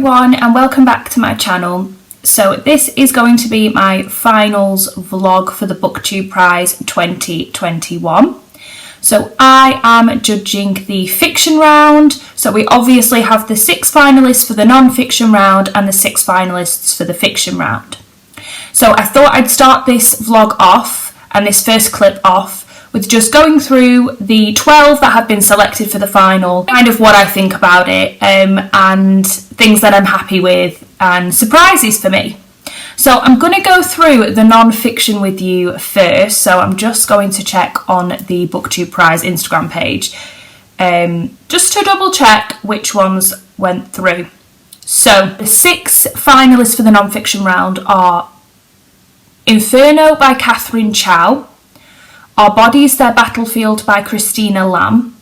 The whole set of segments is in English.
everyone and welcome back to my channel. So this is going to be my finals vlog for the Booktube Prize 2021. So I am judging the fiction round. So we obviously have the 6 finalists for the non-fiction round and the 6 finalists for the fiction round. So I thought I'd start this vlog off and this first clip off with just going through the 12 that have been selected for the final, kind of what I think about it, and things that I'm happy with and surprises for me. So I'm going to go through the non-fiction with you first. So I'm just going to check on the Booktube Prize Instagram page, just to double check which ones went through. So the 6 finalists for the non-fiction round are Inferno by Catherine Chow, Our Bodies, Their Battlefield by Christina Lamb,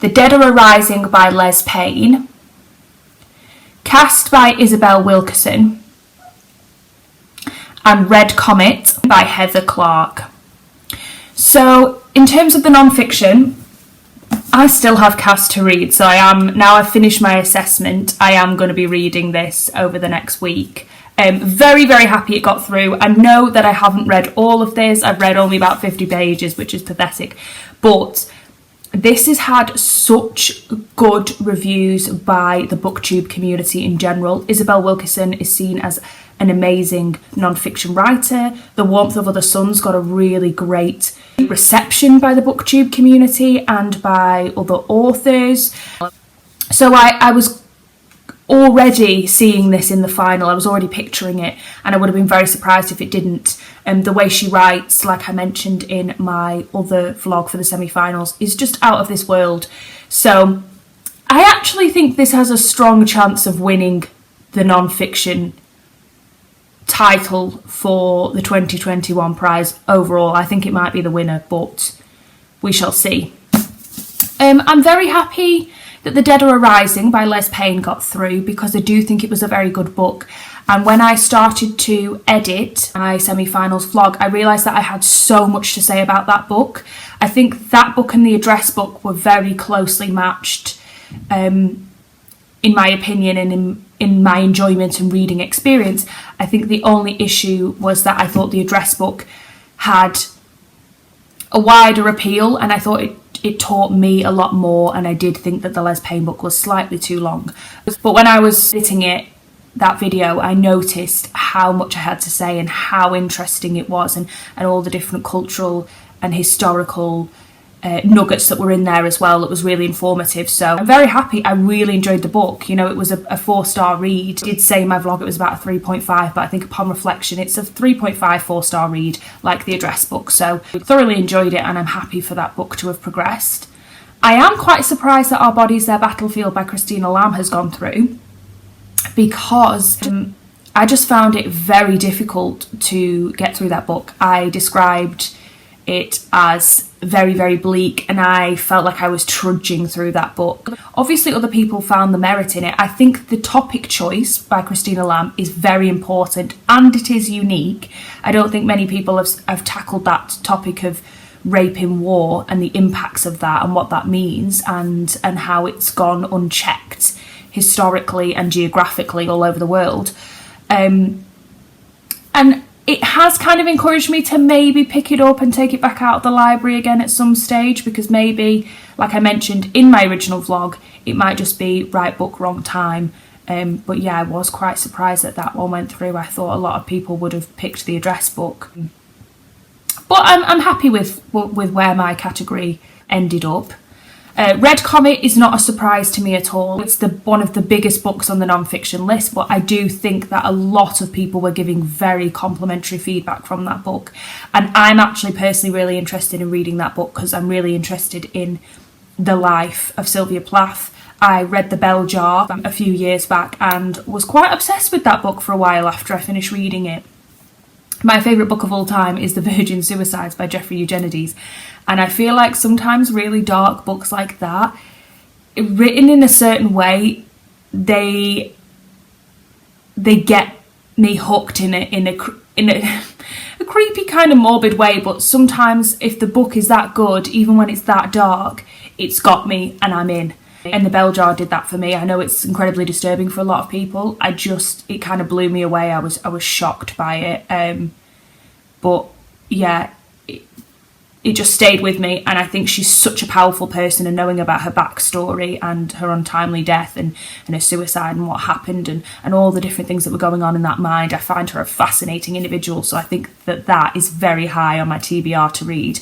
The Dead Are Arising by Les Payne, Cast by Isabel Wilkerson, and Red Comet by Heather Clark. So in terms of the non-fiction, I still have Cast to read, so now I've finished my assessment, I am going to be reading this over the next week. Very, very happy it got through. I know that I haven't read all of this. I've read only about 50 pages, which is pathetic. But this has had such good reviews by the Booktube community in general. Isabel Wilkerson is seen as an amazing non-fiction writer. The Warmth of Other Suns got a really great reception by the Booktube community and by other authors. So I was already seeing this in the final. I was already picturing it, and I would have been very surprised if it didn't. The way she writes, like I mentioned in my other vlog for the semi-finals, is just out of this world. So I actually think this has a strong chance of winning the non-fiction title for the 2021 prize overall. I think it might be the winner, but we shall see. I'm very happy that The Dead Are Arising by Les Payne got through, because I do think it was a very good book. And when I started to edit my semi-finals vlog, I realised that I had so much to say about that book. I think that book and the address book were very closely matched, in my opinion, and in my enjoyment and reading experience. I think the only issue was that I thought the address book had a wider appeal, and I thought it taught me a lot more, and I did think that the Les Payne book was slightly too long. But when I was editing that video, I noticed how much I had to say and how interesting it was, and all the different cultural and historical nuggets that were in there as well. It was really informative. So I'm very happy. I really enjoyed the book. You know, it was a 4-star read. I did say in my vlog it was about a 3.5, but I think upon reflection it's a 3.5 4-star read, like the address book. So I thoroughly enjoyed it, and I'm happy for that book to have progressed. I am quite surprised that Our Bodies, Their Battlefield by Christina Lamb has gone through, because I just found it very difficult to get through that book. I described it as very, very bleak, and I felt like I was trudging through that book. Obviously other people found the merit in it. I think the topic choice by Christina Lamb is very important, and it is unique. I don't think many people have tackled that topic of rape in war and the impacts of that and what that means, and how it's gone unchecked historically and geographically all over the world. And it has kind of encouraged me to maybe pick it up and take it back out of the library again at some stage, because maybe, like I mentioned in my original vlog, it might just be right book, wrong time. But yeah, I was quite surprised that that one went through. I thought a lot of people would have picked the address book. But I'm happy with where my category ended up. Red Comet is not a surprise to me at all. It's one of the biggest books on the non-fiction list, but I do think that a lot of people were giving very complimentary feedback from that book. And I'm actually personally really interested in reading that book, because I'm really interested in the life of Sylvia Plath. I read The Bell Jar a few years back and was quite obsessed with that book for a while after I finished reading it. My favourite book of all time is The Virgin Suicides by Geoffrey Eugenides, and I feel like sometimes really dark books like that, written in a certain way, they get me hooked in a creepy kind of morbid way. But sometimes if the book is that good, even when it's that dark, it's got me and I'm in. And The Bell Jar did that for me. I know it's incredibly disturbing for a lot of people. It kind of blew me away. I was shocked by it. But yeah, it just stayed with me, and I think she's such a powerful person, and knowing about her backstory and her untimely death and her suicide and what happened and all the different things that were going on in that mind, I find her a fascinating individual. So I think that is very high on my TBR to read.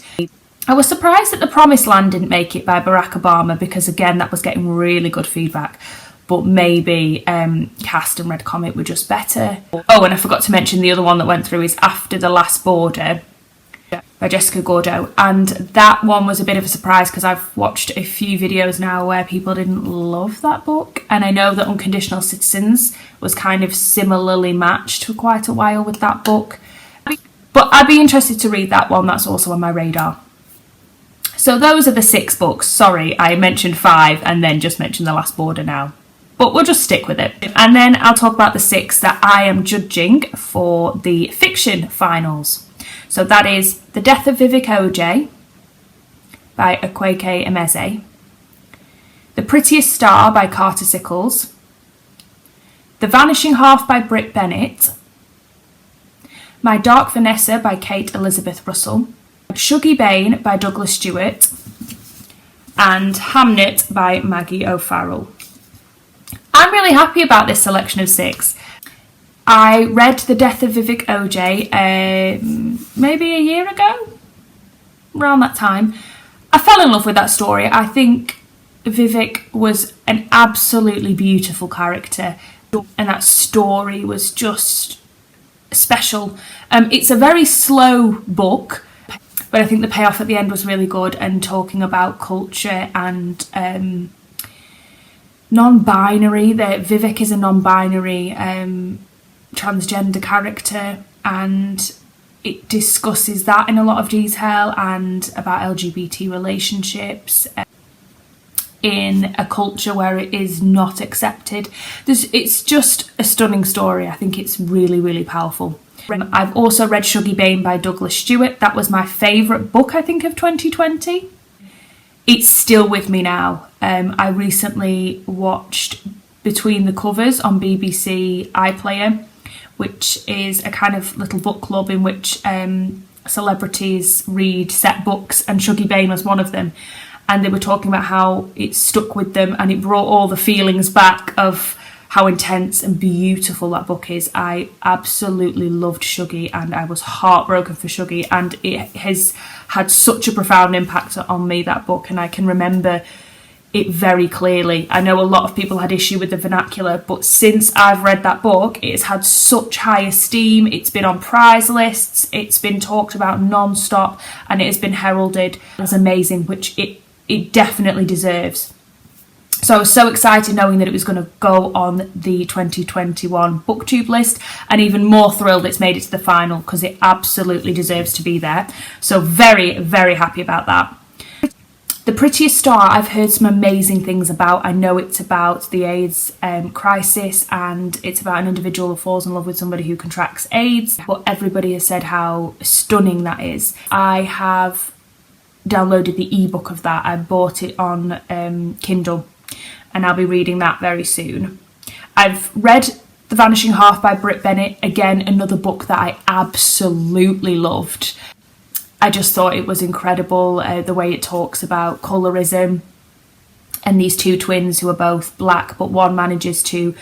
I was surprised that The Promised Land didn't make it by Barack Obama, because again, that was getting really good feedback. But maybe Cast and Red Comet were just better. Oh, and I forgot to mention the other one that went through is After the Last Border by Jessica Gordo, and that one was a bit of a surprise because I've watched a few videos now where people didn't love that book, and I know that Unconditional Citizens was kind of similarly matched for quite a while with that book, but I'd be interested to read that one. That's also on my radar. So those are the 6 books. Sorry, I mentioned 5 and then just mentioned The Last Border now, but we'll just stick with it. And then I'll talk about the 6 that I am judging for the fiction finals. So that is The Death of Vivek O.J. by Akwaeke Emeze, The Prettiest Star by Carter Sickles, The Vanishing Half by Britt Bennett, My Dark Vanessa by Kate Elizabeth Russell, Shuggie Bain by Douglas Stewart, and Hamnet by Maggie O'Farrell. I'm really happy about this selection of 6. I read The Death of Vivek O.J. Maybe a year ago, around that time. I fell in love with that story. I think Vivek was an absolutely beautiful character, and that story was just special. It's a very slow book, but I think the payoff at the end was really good, and talking about culture and non-binary. That Vivek is a non-binary transgender character, and it discusses that in a lot of detail, and about LGBT relationships in a culture where it is not accepted. It's just a stunning story. I think it's really, really powerful. I've also read Shuggie Bain by Douglas Stewart. That was my favourite book, I think, of 2020. It's still with me now. I recently watched Between the Covers on BBC iPlayer, which is a kind of little book club in which celebrities read set books, and Shuggie Bain was one of them. And they were talking about how it stuck with them, and it brought all the feelings back of how intense and beautiful that book is. I absolutely loved Shuggie, and I was heartbroken for Shuggie, and it has had such a profound impact on me, that book, and I can remember it very clearly. I know a lot of people had issue with the vernacular, but since I've read that book, it has had such high esteem. It's been on prize lists, it's been talked about non-stop, and it has been heralded as amazing, which it definitely deserves. So I was so excited knowing that it was going to go on the 2021 Booktube list, and even more thrilled it's made it to the final, because it absolutely deserves to be there. So very, very happy about that. The Prettiest Star, I've heard some amazing things about. I know it's about the AIDS crisis, and it's about an individual who falls in love with somebody who contracts AIDS, but everybody has said how stunning that is. I have downloaded the ebook of that. I bought it on Kindle, and I'll be reading that very soon. I've read The Vanishing Half by Britt Bennett, again another book that I absolutely loved. I just thought it was incredible, the way it talks about colorism and these two twins who are both black, but one manages to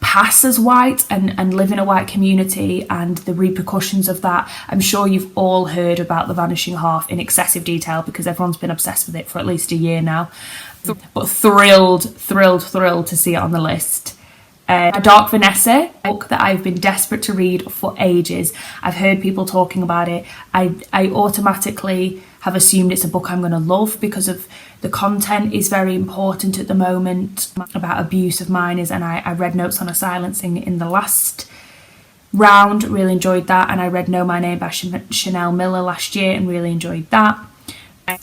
pass as white and live in a white community, and the repercussions of that. I'm sure you've all heard about The Vanishing Half in excessive detail, because everyone's been obsessed with it for at least a year now. But thrilled to see it on the list. My Dark Vanessa, a book that I've been desperate to read for ages. I've heard people talking about it. I automatically have assumed it's a book I'm going to love, because of the content is very important at the moment about abuse of minors, and I read Notes on a Silencing in the last round, really enjoyed that, and I read Know My Name by Chanel Miller last year and really enjoyed that.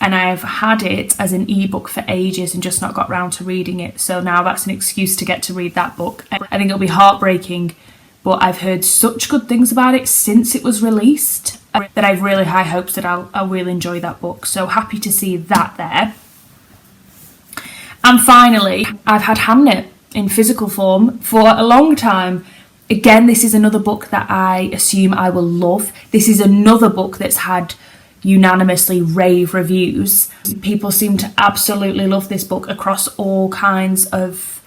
And I've had it as an ebook for ages and just not got round to reading it, so now that's an excuse to get to read that book. I think it'll be heartbreaking, but I've heard such good things about it since it was released that I've really high hopes that I'll really enjoy that book, so happy to see that there. And finally, I've had Hamnet in physical form for a long time. Again, this is another book that I assume I will love. This is another book that's had unanimously rave reviews. People seem to absolutely love this book across all kinds of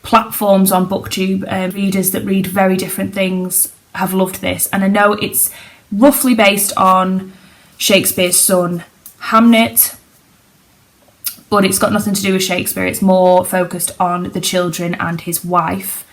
platforms on BookTube. Readers that read very different things have loved this. And I know it's roughly based on Shakespeare's son, Hamnet, but it's got nothing to do with Shakespeare. It's more focused on the children and his wife.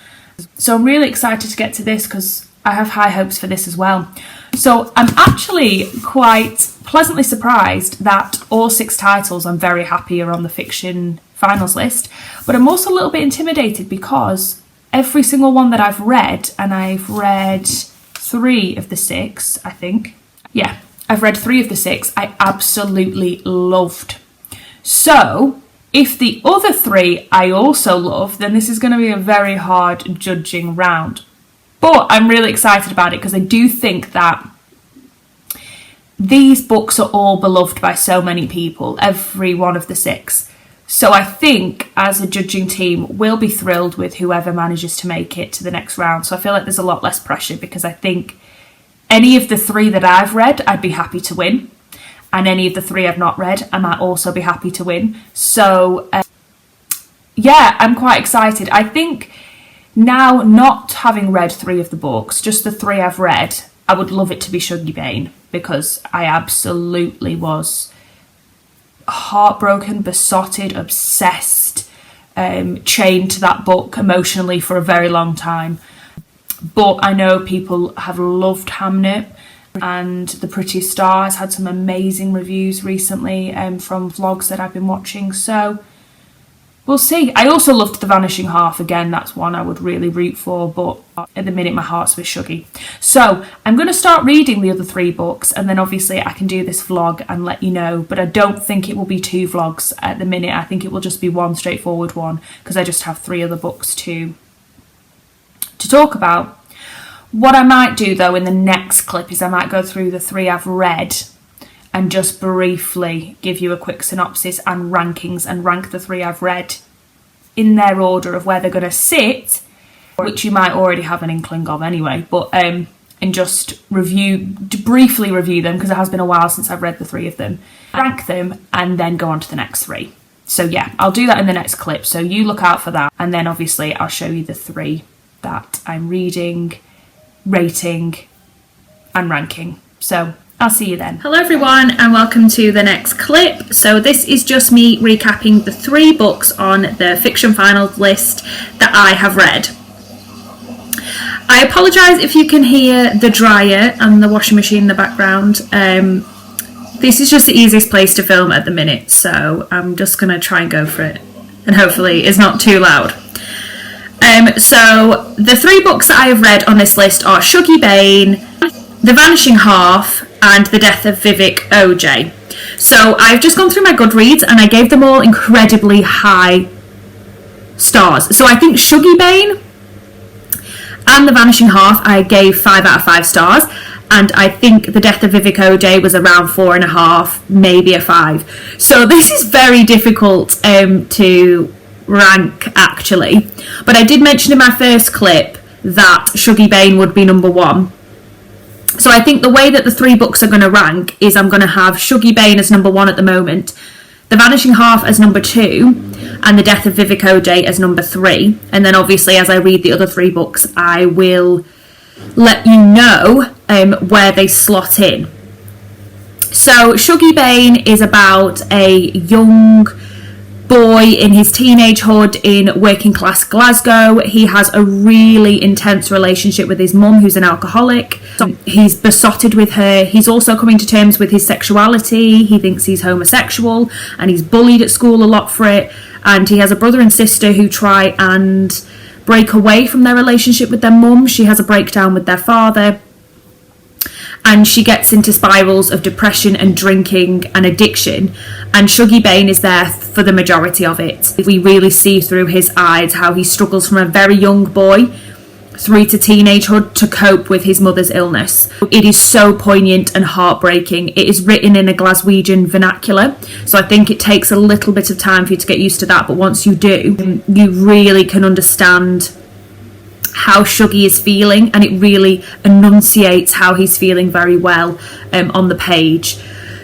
So I'm really excited to get to this because I have high hopes for this as well. So I'm actually quite pleasantly surprised that all 6 titles I'm very happy are on the fiction finals list, but I'm also a little bit intimidated because every single one that I've read, and I've read 3 of the 6, I think. Yeah, I've read 3 of the 6, I absolutely loved. So if the other 3 I also love, then this is going to be a very hard judging round. But I'm really excited about it because I do think that these books are all beloved by so many people, every one of the 6. So I think as a judging team, we'll be thrilled with whoever manages to make it to the next round. So I feel like there's a lot less pressure because I think any of the 3 that I've read, I'd be happy to win. And any of the 3 I've not read, I might also be happy to win. So yeah, I'm quite excited. I think now, not having read 3 of the books, just the 3 I've read, I would love it to be Shuggie Bain because I absolutely was heartbroken, besotted, obsessed, chained to that book emotionally for a very long time. But I know people have loved Hamnet, and The Pretty Star has had some amazing reviews recently from vlogs that I've been watching, so we'll see. I also loved The Vanishing Half. Again, that's one I would really root for, but at the minute my heart's with Shuggie. So I'm going to start reading the other 3 books, and then obviously I can do this vlog and let you know, but I don't think it will be 2 vlogs at the minute. I think it will just be one straightforward one because I just have 3 other books to talk about. What I might do though in the next clip is I might go through the 3 I've read and just briefly give you a quick synopsis and rankings and rank the 3 I've read in their order of where they're going to sit, which you might already have an inkling of anyway, but and just briefly review them because it has been a while since I've read the 3 of them, rank them, and then go on to the next 3. So yeah, I'll do that in the next clip, so you look out for that, and then obviously I'll show you the 3 that I'm reading, rating and ranking. So I'll see you then. Hello everyone and welcome to the next clip. So this is just me recapping the 3 books on the fiction finals list that I have read. I apologise if you can hear the dryer and the washing machine in the background. This is just the easiest place to film at the minute, so I'm just going to try and go for it, and hopefully it's not too loud. So the 3 books that I have read on this list are Shuggie Bain, The Vanishing Half, and The Death of Vivek OJ. So I've just gone through my Goodreads and I gave them all incredibly high stars. So I think Shuggie Bain and The Vanishing Half I gave 5 out of 5 stars, and I think The Death of Vivek OJ was around 4.5, maybe a 5. So this is very difficult to rank actually, but I did mention in my first clip that Shuggie Bain would be number 1. So I think the way that the 3 books are going to rank is I'm going to have Shuggie Bain as number 1 at the moment, The Vanishing Half as number 2, and The Death of Vivek OJ as number 3. And then obviously as I read the other 3 books, I will let you know where they slot in. So Shuggie Bain is about a young boy in his teenagehood in working class Glasgow. He has a really intense relationship with his mum, who's an alcoholic. He's besotted with her. He's also coming to terms with his sexuality. He thinks he's homosexual and he's bullied at school a lot for it. And he has a brother and sister who try and break away from their relationship with their mum. She has a breakdown with their father, and she gets into spirals of depression and drinking and addiction, and Shuggie Bain is there for the majority of it. We really see through his eyes how he struggles from a very young boy through to teenagehood to cope with his mother's illness. It is so poignant and heartbreaking. It is written in a Glaswegian vernacular, so I think it takes a little bit of time for you to get used to that, but once you do, you really can understand how Shuggy is feeling, and it really enunciates how he's feeling very well on the page.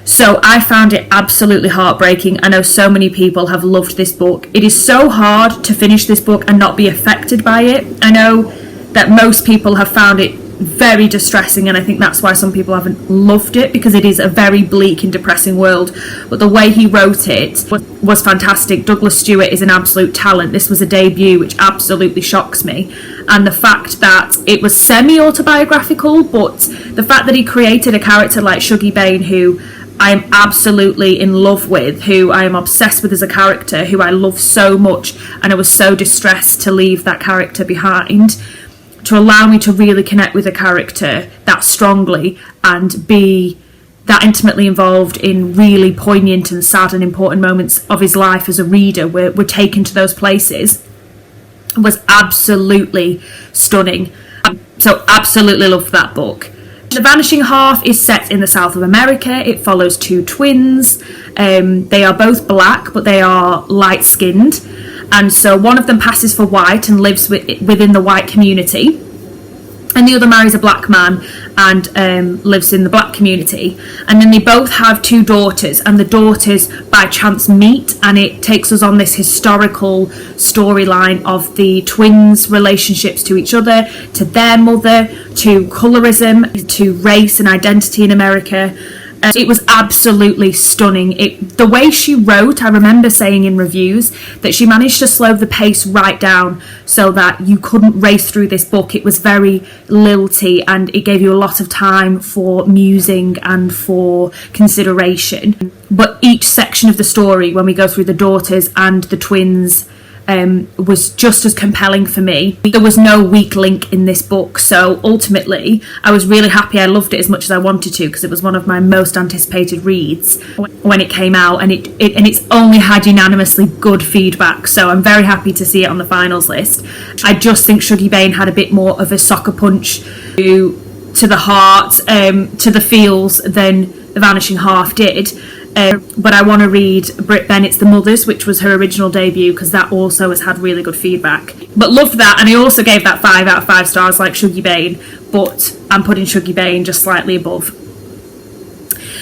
So I found it absolutely heartbreaking. I know so many people have loved this book. It is so hard to finish this book and not be affected by it. I know that most people have found it very distressing, and I think that's why some people haven't loved it, because it is a very bleak and depressing world. But the way he wrote it was fantastic. Douglas Stewart is an absolute talent. This was a debut, which absolutely shocks me. And the fact that it was semi-autobiographical, but the fact that he created a character like Shuggy Bain, who I am absolutely in love with, who I am obsessed with as a character, who I love so much, and I was so distressed to leave that character behind, to allow me to really connect with a character that strongly and be that intimately involved in really poignant and sad and important moments of his life as a reader. We're taken to those places, was absolutely stunning. So absolutely loved that book. The Vanishing Half is set in the south of America. It follows two twins. They are both black, but they are light-skinned. And so one of them passes for white and lives within the white community, and the other marries a black man and lives in the black community. And then they both have two daughters, and the daughters by chance meet, and it takes us on this historical storyline of the twins' relationships to each other, to their mother, to colorism, to race and identity in America. It was absolutely stunning. The way she wrote, I remember saying in reviews that she managed to slow the pace right down so that you couldn't race through this book. It was very lilty, and it gave you a lot of time for musing and for consideration. But each section of the story, when we go through the daughters and the twins, was just as compelling for me. There was no weak link in this book, so ultimately I was really happy. I loved it as much as I wanted to, because it was one of my most anticipated reads when it came out, and it's only had unanimously good feedback, so I'm very happy to see it on the finals list. I just think Shuggy Bain had a bit more of a soccer punch to the heart, to the feels, than The Vanishing Half did. But I want to read Britt Bennett's The Mothers, which was her original debut, because that also has had really good feedback. But loved that, and I also gave that 5 out of 5 stars like Shuggy Bain, but I'm putting Shuggy Bain just slightly above.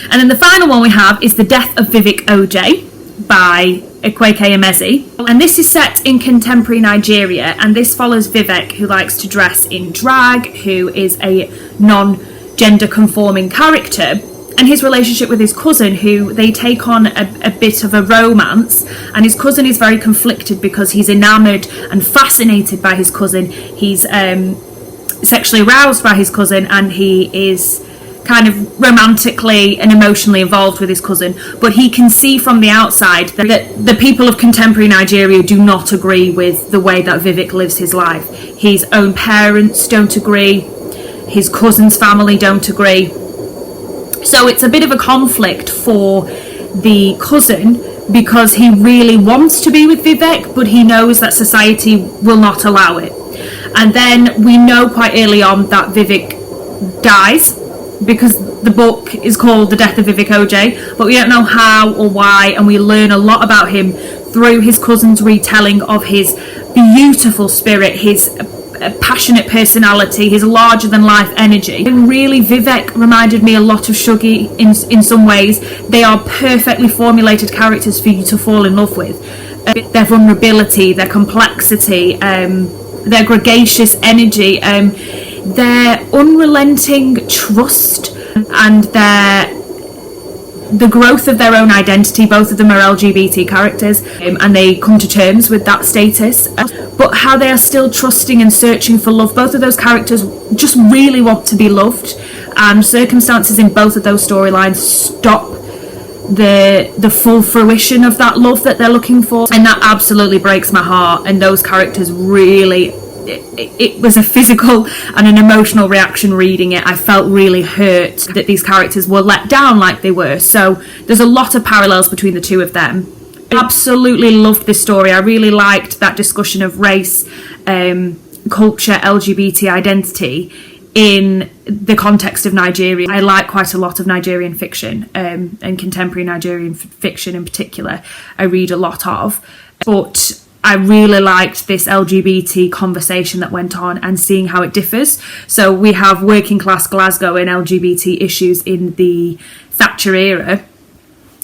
And then the final one we have is The Death of Vivek OJ by Ekweke Emezi. And this is set in contemporary Nigeria, and this follows Vivek, who likes to dress in drag, who is a non-gender conforming character, and his relationship with his cousin, who they take on a bit of a romance, and his cousin is very conflicted because he's enamoured and fascinated by his cousin. He's sexually aroused by his cousin, and he is kind of romantically and emotionally involved with his cousin, but he can see from the outside that the people of contemporary Nigeria do not agree with the way that Vivek lives his life. His own parents don't agree, his cousin's family don't agree. So it's a bit of a conflict for the cousin, because he really wants to be with Vivek, but he knows that society will not allow it. And then we know quite early on that Vivek dies, because the book is called The Death of Vivek OJ, but we don't know how or why, and we learn a lot about him through his cousin's retelling of his beautiful spirit, his passionate personality, his larger-than-life energy. And really, Vivek reminded me a lot of Shuggy in some ways. They are perfectly formulated characters for you to fall in love with. Their vulnerability, their complexity, their gregarious energy, their unrelenting trust, and the growth of their own identity. Both of them are LGBT characters, and they come to terms with that status, but how they are still trusting and searching for love. Both of those characters just really want to be loved, and circumstances in both of those storylines stop the full fruition of that love that they're looking for, and that absolutely breaks my heart. And those characters really, it was a physical and an emotional reaction reading it. I felt really hurt that these characters were let down like they were. So there's a lot of parallels between the two of them. Absolutely loved this story. I really liked that discussion of race, culture, LGBT identity in the context of Nigeria. I like quite a lot of Nigerian fiction, and contemporary Nigerian fiction in particular. I read a lot of, but I really liked this LGBT conversation that went on and seeing how it differs. So we have working class Glasgow and LGBT issues in the Thatcher era,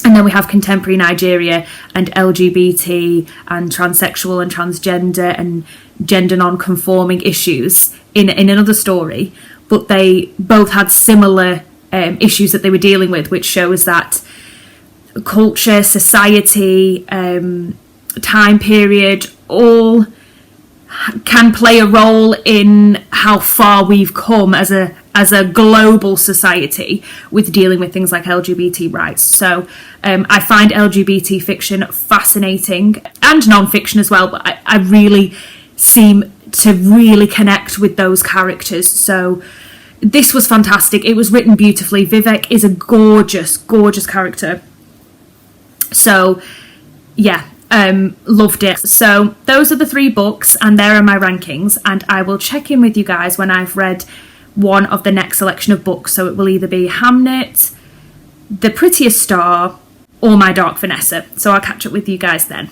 and then we have contemporary Nigeria and LGBT and transsexual and transgender and gender non-conforming issues in another story, but they both had similar issues that they were dealing with, which shows that culture, society, time period, all can play a role in how far we've come as a global society with dealing with things like LGBT rights. So I find LGBT fiction fascinating, and non-fiction as well, but I really seem to really connect with those characters. So this was fantastic. It was written beautifully. Vivek is a gorgeous, gorgeous character. So yeah, loved it. So those are the 3 books, and there are my rankings, and I will check in with you guys when I've read one of the next selection of books. So it will either be Hamnet, The Prettiest Star, or My Dark Vanessa. So I'll catch up with you guys then.